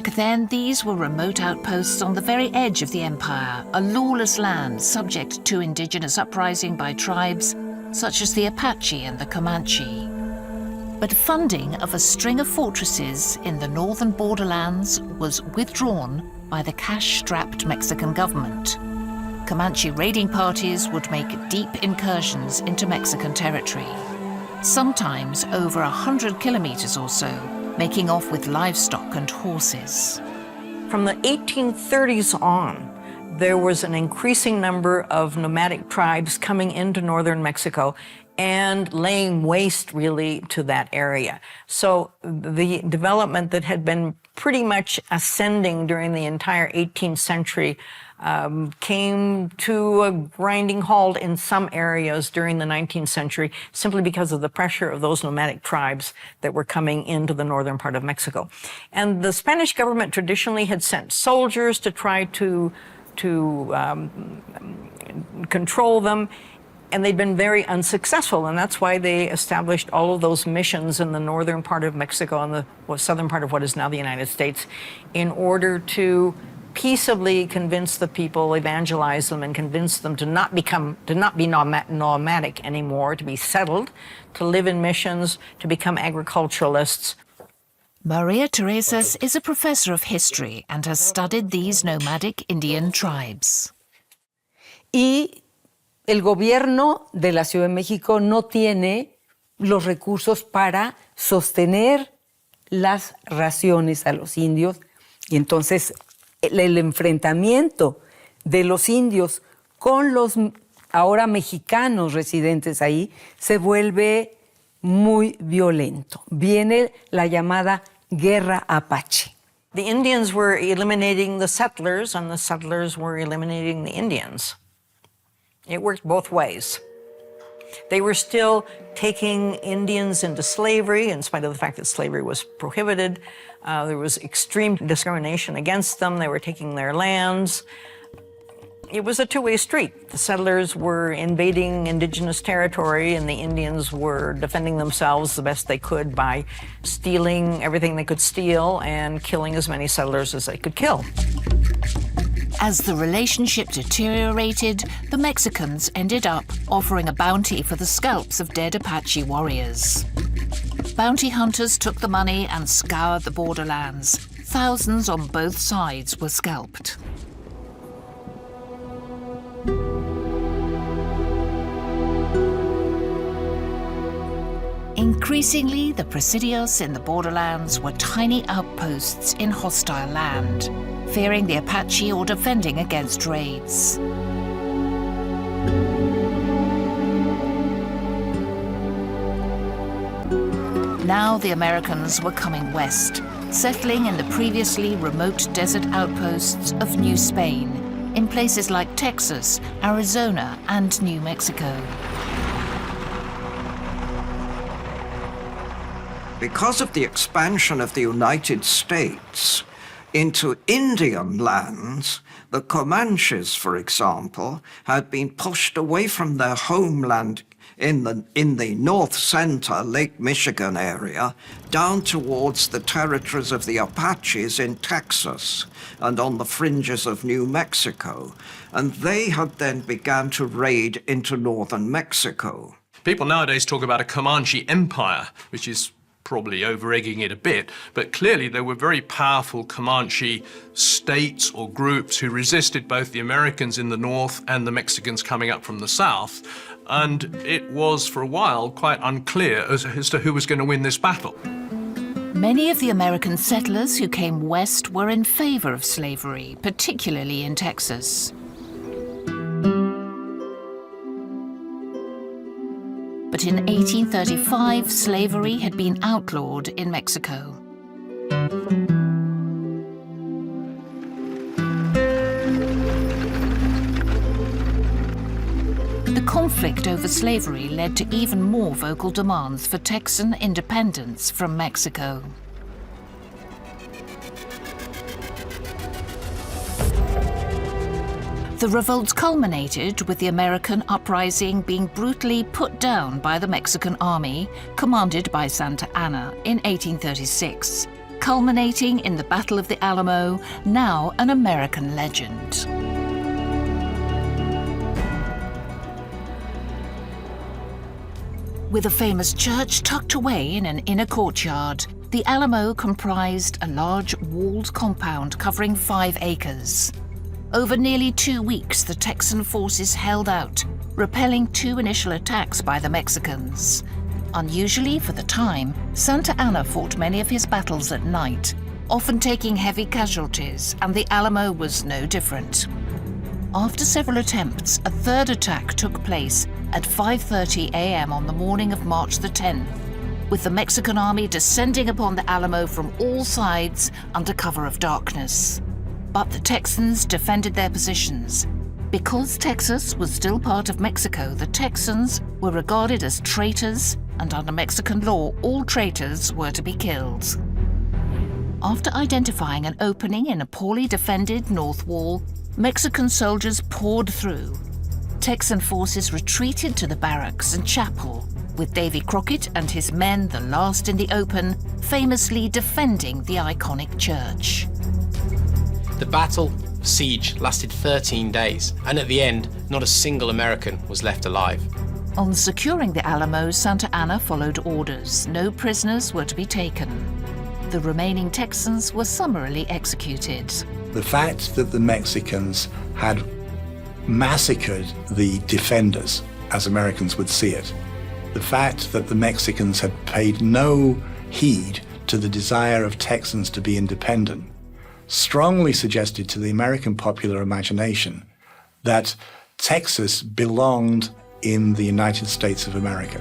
Back then, these were remote outposts on the very edge of the empire, a lawless land subject to indigenous uprising by tribes such as the Apache and the Comanche. But funding of a string of fortresses in the northern borderlands was withdrawn by the cash-strapped Mexican government. Comanche raiding parties would make deep incursions into Mexican territory, sometimes over 100 kilometers or so, making off with livestock and horses. From the 1830s on, there was an increasing number of nomadic tribes coming into northern Mexico and laying waste, really, to that area. So the development that had been pretty much ascending during the entire 18th century came to a grinding halt in some areas during the 19th century, simply because of the pressure of those nomadic tribes that were coming into the northern part of Mexico. And the Spanish government traditionally had sent soldiers to try to control them, and they'd been very unsuccessful, and that's why they established all of those missions in the northern part of Mexico and the southern part of what is now the United States, in order to peaceably convince the people, evangelize them, and convince them to not be nomadic anymore, to be settled, to live in missions, to become agriculturalists. Maria Teresas is a professor of history and has studied these nomadic Indian tribes. Y el gobierno de la Ciudad de México no tiene los recursos para sostener las raciones a los indios, y entonces el enfrentamiento de los indios con los ahora mexicanos residentes ahí se vuelve muy violento. Viene la llamada Guerra Apache. The Indians were eliminating the settlers, and the settlers were eliminating the Indians. It worked both ways. They were still taking Indians into slavery, in spite of the fact that slavery was prohibited. There was extreme discrimination against them. They were taking their lands. It was a two-way street. The settlers were invading indigenous territory, and the Indians were defending themselves the best they could by stealing everything they could steal and killing as many settlers as they could kill. As the relationship deteriorated, the Mexicans ended up offering a bounty for the scalps of dead Apache warriors. Bounty hunters took the money and scoured the borderlands. Thousands on both sides were scalped. Increasingly, the presidios in the borderlands were tiny outposts in hostile land, fearing the Apache or defending against raids. Now the Americans were coming west, settling in the previously remote desert outposts of New Spain, in places like Texas, Arizona, and New Mexico. Because of the expansion of the United States into Indian lands, the Comanches, for example, had been pushed away from their homeland in the north center, Lake Michigan area, down towards the territories of the Apaches in Texas and on the fringes of New Mexico. And they had then begun to raid into northern Mexico. People nowadays talk about a Comanche empire, which is probably over-egging it a bit, but clearly there were very powerful Comanche states or groups who resisted both the Americans in the north and the Mexicans coming up from the south, and it was for a while quite unclear as to who was going to win this battle. Many of the American settlers who came west were in favor of slavery, particularly in Texas. But in 1835, slavery had been outlawed in Mexico. The conflict over slavery led to even more vocal demands for Texan independence from Mexico. The revolt culminated with the American uprising being brutally put down by the Mexican army, commanded by Santa Anna, in 1836, culminating in the Battle of the Alamo, now an American legend. With a famous church tucked away in an inner courtyard, the Alamo comprised a large walled compound covering 5 acres. Over nearly 2 weeks, the Texan forces held out, repelling 2 initial attacks by the Mexicans. Unusually for the time, Santa Anna fought many of his battles at night, often taking heavy casualties, and the Alamo was no different. After several attempts, a 3rd attack took place at 5:30 a.m. on the morning of March the 10th, with the Mexican army descending upon the Alamo from all sides under cover of darkness. But the Texans defended their positions. Because Texas was still part of Mexico, the Texans were regarded as traitors, and under Mexican law, all traitors were to be killed. After identifying an opening in a poorly defended north wall, Mexican soldiers poured through. Texan forces retreated to the barracks and chapel, with Davy Crockett and his men, the last in the open, famously defending the iconic church. The battle siege lasted 13 days, and at the end, not a single American was left alive. On securing the Alamo, Santa Anna followed orders. No prisoners were to be taken. The remaining Texans were summarily executed. The fact that the Mexicans had massacred the defenders, as Americans would see it, the fact that the Mexicans had paid no heed to the desire of Texans to be independent, strongly suggested to the American popular imagination that Texas belonged in the United States of America.